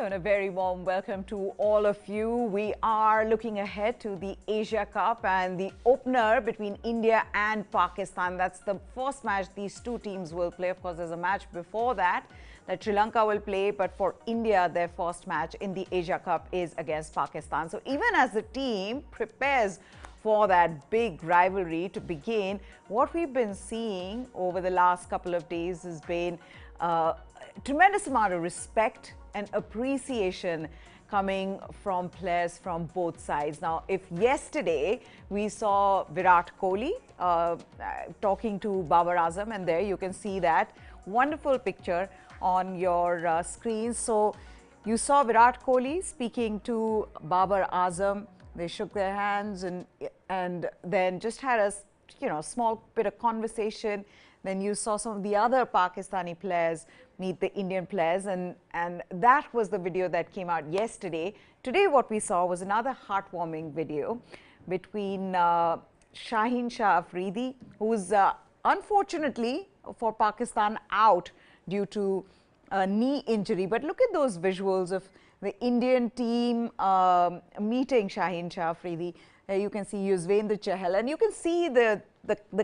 Hello and a very warm welcome to all of you. We are looking ahead to the Asia Cup and the opener between India and Pakistan. That's the first match these two teams will play. Of course, there's a match before that Sri Lanka will play, but for India, their first match in the Asia Cup is against Pakistan. So even as the team prepares for that big rivalry to begin, what we've been seeing over the last couple of days has been tremendous amount of respect and appreciation coming from players from both sides. Now, if yesterday we saw Virat Kohli talking to Babar Azam, and there you can see that wonderful picture on your screen. So you saw Virat Kohli speaking to Babar Azam. They shook their hands and then just had a small bit of conversation. Then you saw some of the other Pakistani players meet the Indian players, and that was the video that came out yesterday. Today what we saw was another heartwarming video between Shaheen Shah Afridi, who's unfortunately for Pakistan out due to a knee injury. But look at those visuals of the Indian team meeting Shaheen Shah Afridi. You can see Yuzvendra Chahal, and you can see the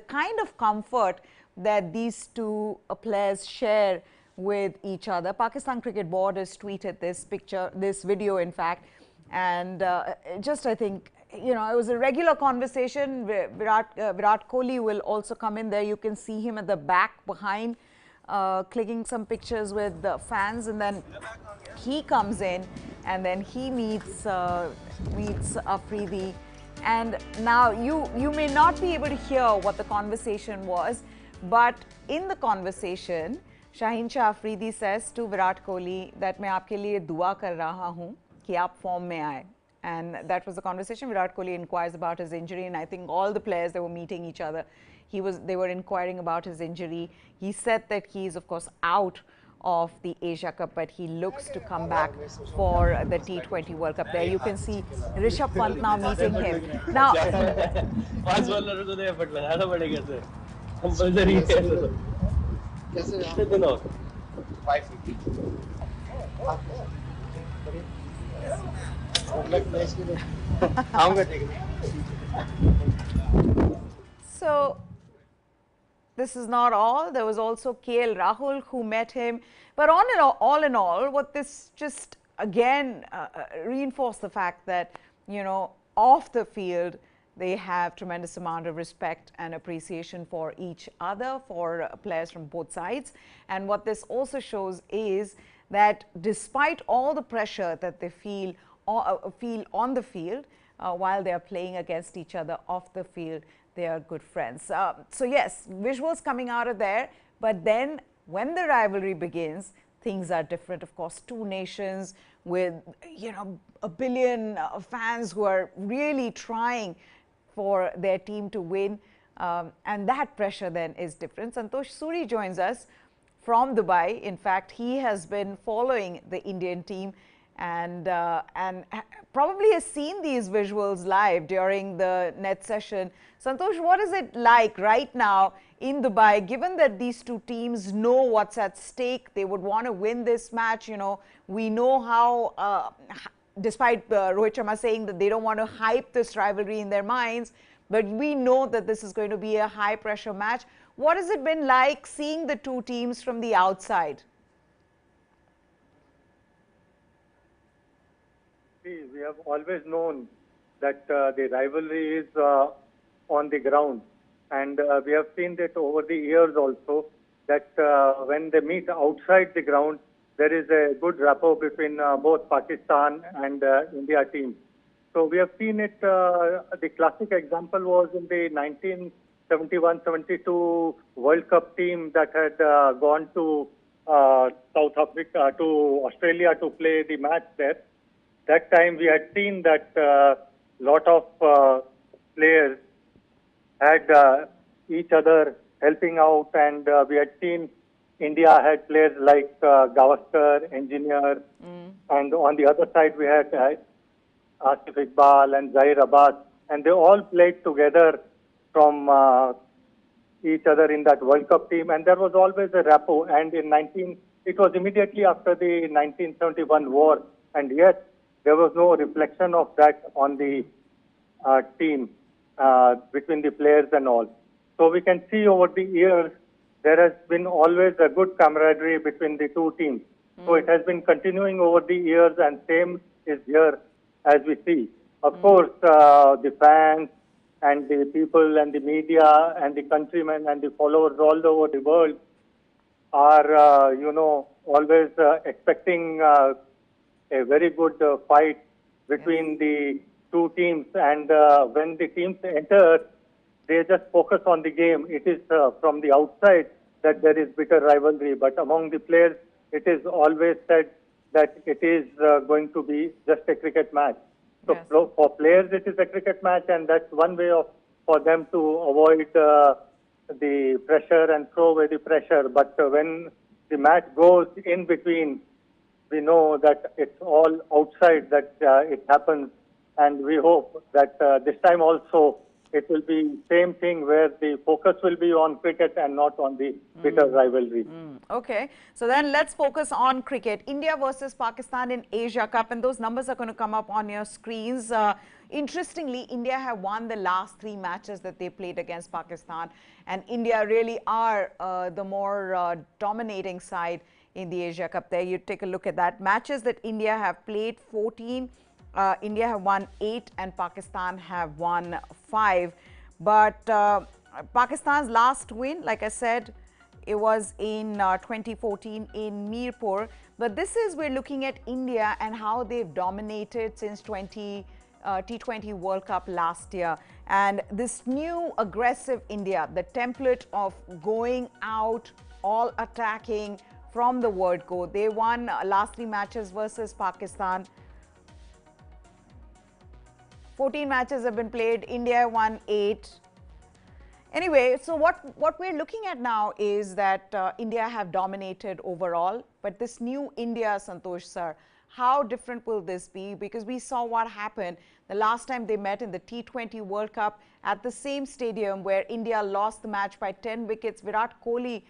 kind of comfort that these two players share with each other. Pakistan Cricket Board has tweeted this video in fact, and I think, it was a regular conversation. Virat Kohli will also come in there. You can see him at the back behind, clicking some pictures with the fans, and then he comes in and then he meets Afridi. And now you may not be able to hear what the conversation was, but in the conversation, Shaheen Shah Afridi says to Virat Kohli that मैं आपके लिए दुआ कर रहा हूँ कि आप form में आए. And that was the conversation. Virat Kohli inquires about his injury, and I think all the players, they were meeting each other. They were inquiring about his injury. He said that he is of course out of the Asia Cup, but he looks to come back for the T20 World Cup. There you can see Rishabh Pant now meeting him. Now, so this is not all. There was also KL Rahul who met him. But all in all, what this just again reinforced the fact that, off the field, they have tremendous amount of respect and appreciation for each other, for players from both sides. And what this also shows is that despite all the pressure that they feel on the field, while they are playing against each other off the field, they are good friends. So yes, visuals coming out of there, but then when the rivalry begins, things are different. Of course, two nations with, a billion fans who are really trying for their team to win, and that pressure then is different. Santosh Suri joins us from Dubai. In fact, he has been following the Indian team and probably has seen these visuals live during the net session. Santosh, what is it like right now in Dubai, given that these two teams know what's at stake? They would want to win this match. We know how, despite Rohit Sharma saying that they don't want to hype this rivalry in their minds, but we know that this is going to be a high pressure match. What has it been like seeing the two teams from the outside? We have always known that the rivalry is on the ground, and we have seen that over the years also, that when they meet outside the ground, there is a good rapport between both Pakistan and India teams. So we have seen it. The classic example was in the 1971-72 World Cup team that had gone to South Africa, to Australia to play the match there. That time we had seen that lot of players had each other helping out, and we had seen India had players like Gavaskar, Engineer, and on the other side we had Asif Iqbal and Zahir Abbas, and they all played together from each other in that World Cup team, and there was always a rapport. And in it was immediately after the 1971 war, and yet there was no reflection of that on the team between the players and all. So we can see over the years there has been always a good camaraderie between the two teams. So it has been continuing over the years, and same is here as we see. Of course, the fans and the people and the media and the countrymen and the followers all over the world are, always expecting a very good fight between the two teams. And when the teams enter, they just focus on the game. It is from the outside that there is bitter rivalry, but among the players, it is always said that it is going to be just a cricket match. So Yes. for players, it is a cricket match, and that's one way for them to avoid the pressure and throw away the pressure. But when the match goes in between, we know that it's all outside that it happens, and we hope that this time also it will be same thing where the focus will be on cricket and not on the bitter rivalry. Okay, so then let's focus on cricket. India versus Pakistan in Asia Cup, and those numbers are going to come up on your screens. Interestingly, India have won the last 3 matches that they played against Pakistan, and India really are the more dominating side in the Asia Cup. There, you take a look at that. Matches that India have played, 14. India have won 8 and Pakistan have won 5. But Pakistan's last win, like I said, it was in 2014 in Mirpur. But this is, we're looking at India and how they've dominated since T20 World Cup last year. And this new aggressive India, the template of going out, all attacking from the word go. They won last 3 matches versus Pakistan. 14 matches have been played. India won 8. Anyway, so what we're looking at now is that India have dominated overall. But this new India, Santosh sir, how different will this be? Because we saw what happened the last time they met in the T20 World Cup at the same stadium where India lost the match by 10 wickets. Virat Kohli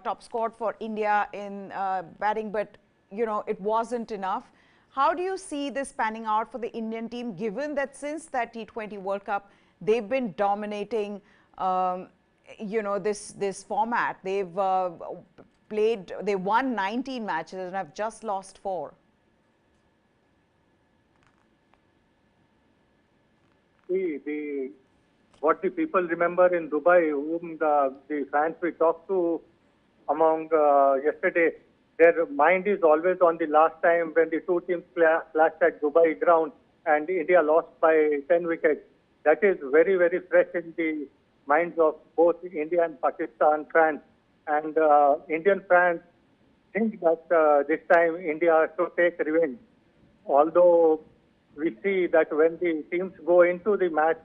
top scored for India in batting, but it wasn't enough. How do you see this panning out for the Indian team, given that since that T20 World Cup, they've been dominating, this format? They've they won 19 matches and have just lost 4. What the people remember in Dubai, whom the fans we talked to among yesterday, their mind is always on the last time when the two teams clashed at Dubai ground and India lost by 10 wickets. That is very, very fresh in the minds of both India and Pakistan fans. And Indian fans think that this time India should take revenge. Although we see that when the teams go into the match,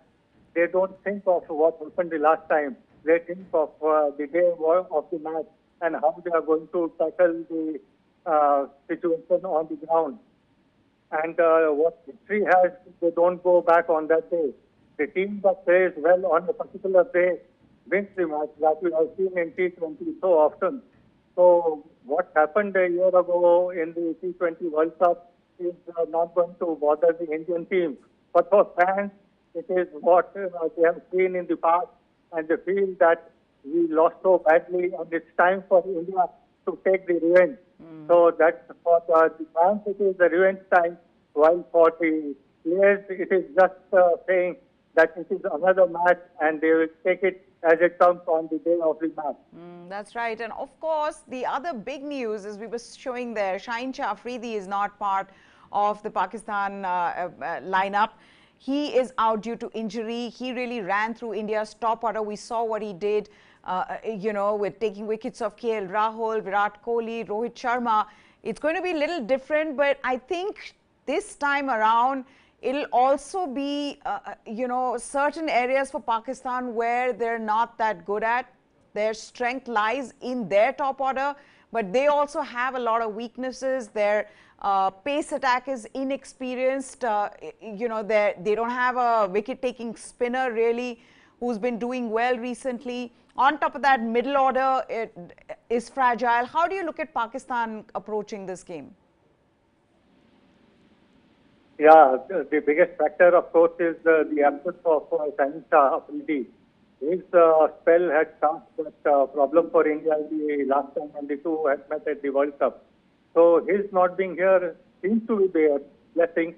they don't think of what happened the last time. They think of the day of the match and how they are going to tackle the situation on the ground. And what history has, they don't go back on that day. The team that plays well on a particular day wins the match, that we have seen in T20 so often. So what happened a year ago in the T20 World Cup is not going to bother the Indian team. But for fans, it is what they have seen in the past, and they feel that we lost so badly, and it's time for India to take the revenge. So that's for the fans, it is the revenge time, while for the players, it is just saying that it is another match, and they will take it as it comes on the day of the match. That's right. And of course, the other big news, as we were showing there, Shaheen Shah Afridi is not part of the Pakistan lineup. He is out due to injury. He really ran through India's top order. We saw what he did, with taking wickets of KL Rahul, Virat Kohli, Rohit Sharma. It's going to be a little different, but I think this time around, it'll also be, certain areas for Pakistan where they're not that good at. Their strength lies in their top order, but they also have a lot of weaknesses. Their pace attack is inexperienced. They don't have a wicket-taking spinner really who's been doing well recently. On top of that, middle order, is fragile. How do you look at Pakistan approaching this game? Yeah, the biggest factor, of course, is the absence of Santosh Afridi. His spell had caused that problem for India the last time when the two had met at the World Cup. So his not being here seems to be a blessing.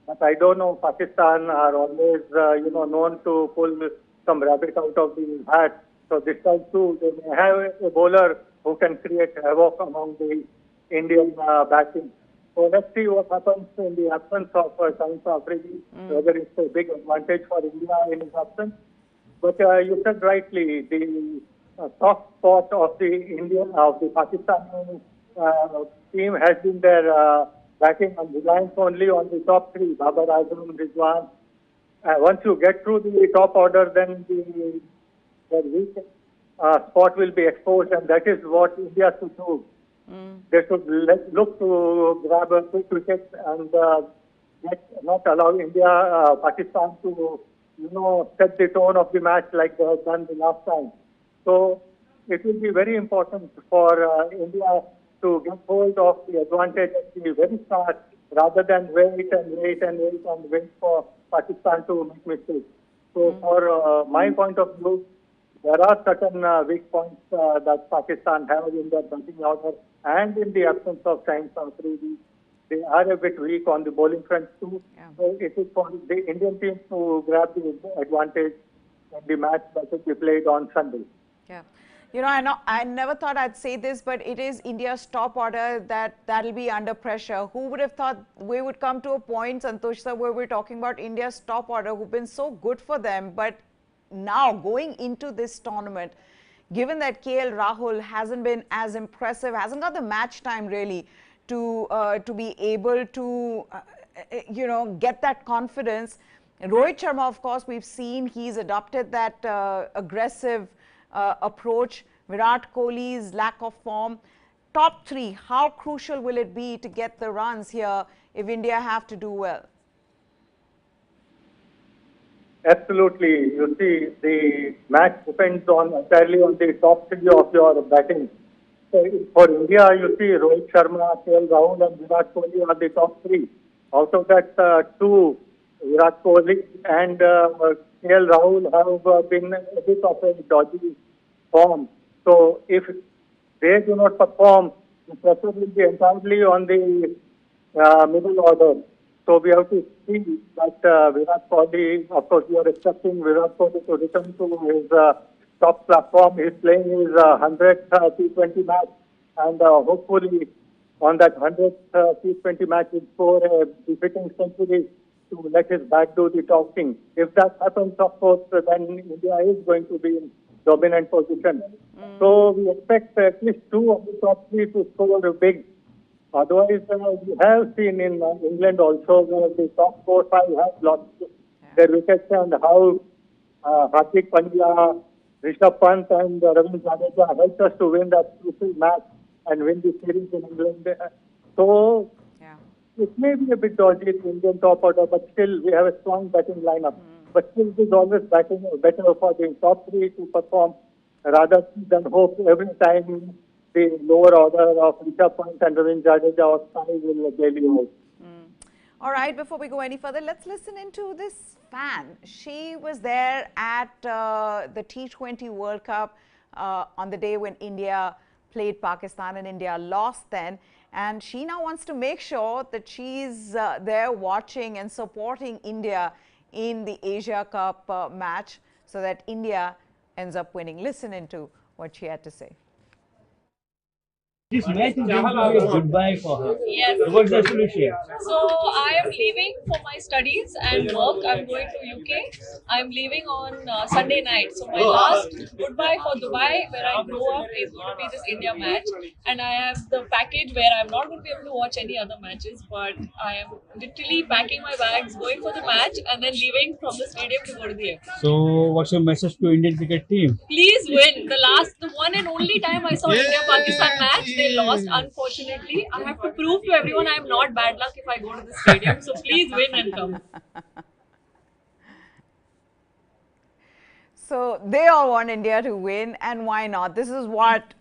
But I don't know, Pakistan are always, known to pull some rabbit out of the hat. So this time too, they may have a bowler who can create havoc among the Indian batting. So let's see what happens in the absence of Santosh Afridi, whether it's a big advantage for India in his absence. But you said rightly, the soft spot of the Pakistani team has been their batting and reliance only on the top three, Babar Azam, Rizwan. Once you get through the top order, then the weak spot will be exposed, and that is what India should do. They should look to grab a quick wicket and not allow Pakistan to, set the tone of the match like they have done the last time. So it will be very important for India to get hold of the advantage at the very start rather than wait for Pakistan to make mistakes. So for my point of view, there are certain weak points that Pakistan has in their batting order and in the absence of Santosh Afridi. They are a bit weak on the bowling front too. Yeah. So it is for the Indian team to grab the advantage in the match that will be played on Sunday. Yeah. I never thought I'd say this, but it is India's top order that'll be under pressure. Who would have thought we would come to a point, Santosh sir, where we're talking about India's top order who've been so good for them, but now going into this tournament, given that KL Rahul hasn't been as impressive, hasn't got the match time really to be able to, get that confidence. Rohit Sharma, of course, we've seen he's adopted that aggressive approach. Virat Kohli's lack of form. Top three, how crucial will it be to get the runs here if India have to do well? Absolutely. You see, the match depends entirely on the top three of your batting. So for India, you see Rohit Sharma, KL Rahul and Virat Kohli are the top three. Out of that, two, Virat Kohli and KL Rahul have been a bit of a dodgy form. So if they do not perform, the pressure will be entirely on the middle order. So we have to see that Virat Kohli, of course, we are expecting Virat Kohli to return to his top platform. He's playing his 100th T20 match, and hopefully on that 100th T20 match, he'll score a befitting century to let his bat do the talking. If that happens, of course, then India is going to be in dominant position. So we expect at least two of the top three to score big. Otherwise, we have seen in England also where the top 4-5 have lost their wickets, and how Hardik Pandya, Rishabh Pant and Ravindra Jadeja helped us to win that crucial match and win the series in England. So it may be a bit dodgy in Indian top order, but still we have a strong batting lineup. But still it is always better for the top three to perform rather than hope every time the lower order of Rishabh Pant and Ravindra Jadeja or Sai will daily out. All right, before we go any further, let's listen into this fan. She was there at the T20 World Cup on the day when India played Pakistan and India lost then. And she now wants to make sure that she's there watching and supporting India in the Asia Cup match so that India ends up winning. Listen into what she had to say. This match is going to be a goodbye for her. Yes. What's the solution? So I am leaving for my studies and work. I'm going to UK. I'm leaving on Sunday night. So my last goodbye for Dubai, where I grew up, is going to be this India match. And I have the package where I'm not going to be able to watch any other matches, but I am literally packing my bags, going for the match, and then leaving from the stadium to go to the airport. So what's your message to Indian cricket team? Please win. The one and only time I saw India-Pakistan match, they lost, unfortunately. I have to prove to everyone I am not bad luck if I go to the stadium. So please win and come. So they all want India to win, and why not? This is what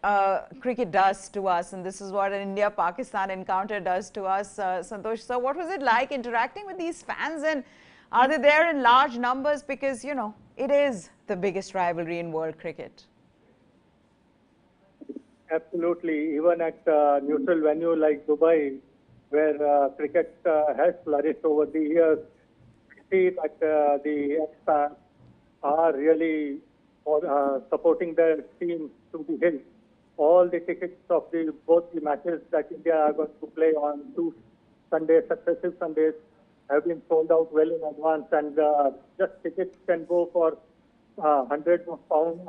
cricket does to us, and this is what an India-Pakistan encounter does to us. Santosh, so what was it like interacting with these fans, and are they there in large numbers? Because, you know, it is the biggest rivalry in world cricket. Absolutely. Even at neutral venue like Dubai, where cricket has flourished over the years, we see that the expats are really supporting their team to the hill. All the tickets of both the matches that India are going to play on 2 Sundays, successive Sundays, have been sold out well in advance, and just tickets can go for hundreds of pound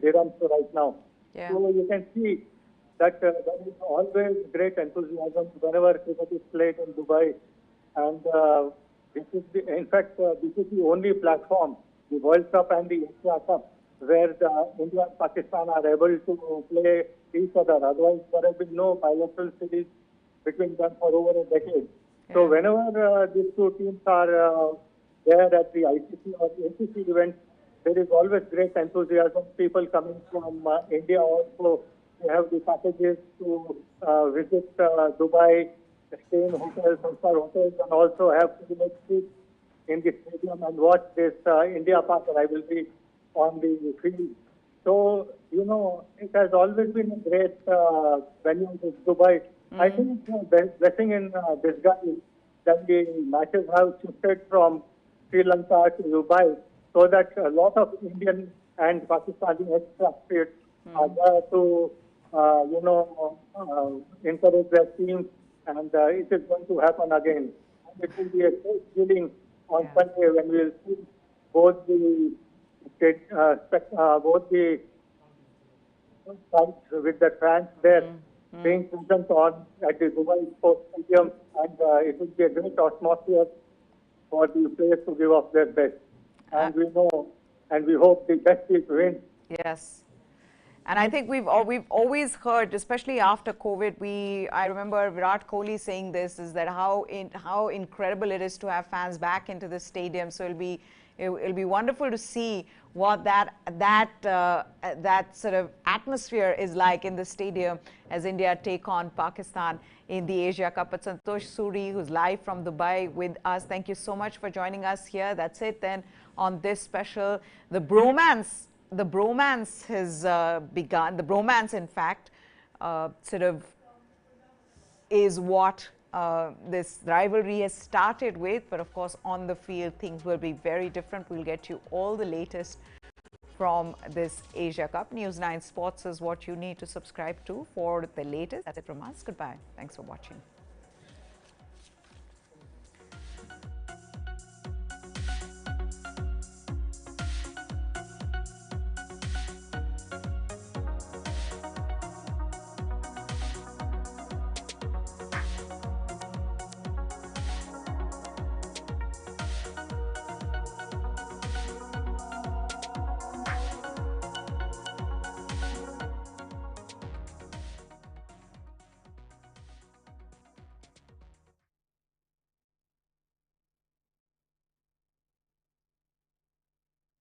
dirhams right now. Yeah. So you can see that there is always great enthusiasm whenever cricket is played in Dubai, and this is in fact this is the only platform, the World Cup and the Asia Cup, where India and Pakistan are able to play each other. Otherwise, there has been no bilateral series between them for over a decade. Yeah. So whenever these two teams are there at the ICC or the ACC events, there is always great enthusiasm. People coming from India also, they have the packages to visit Dubai, stay in hotels, 5-star hotels, and also have privileged seats in the stadium and watch this India-Pak rivalry on the field. So, you know, it has always been a great venue, this Dubai. I think blessing in disguise that the matches have shifted from Sri Lanka to Dubai, so that a lot of Indian and Pakistani expatriates are there to, encourage their teams, and it is going to happen again. And it will be a great feeling on Sunday when we will see both the sides with the fans there being present on at the Dubai Sports Stadium, and it will be a great atmosphere for the players to give up their best. And we know, and we hope the best team wins. Yes. And I think we've always heard, especially after COVID, I remember Virat Kohli saying this, is that how incredible it is to have fans back into the stadium. So it'll be wonderful to see what that sort of atmosphere is like in the stadium as India take on Pakistan in the Asia Cup. But Santosh Suri, who's live from Dubai with us, thank you so much for joining us here. That's it then on this special. The bromance has begun. The bromance, in fact, sort of is what this rivalry has started with. But of course, on the field, things will be very different. We'll get you all the latest from this Asia Cup. News9 Sports is what you need to subscribe to for the latest. That's it from us. Goodbye. Thanks for watching.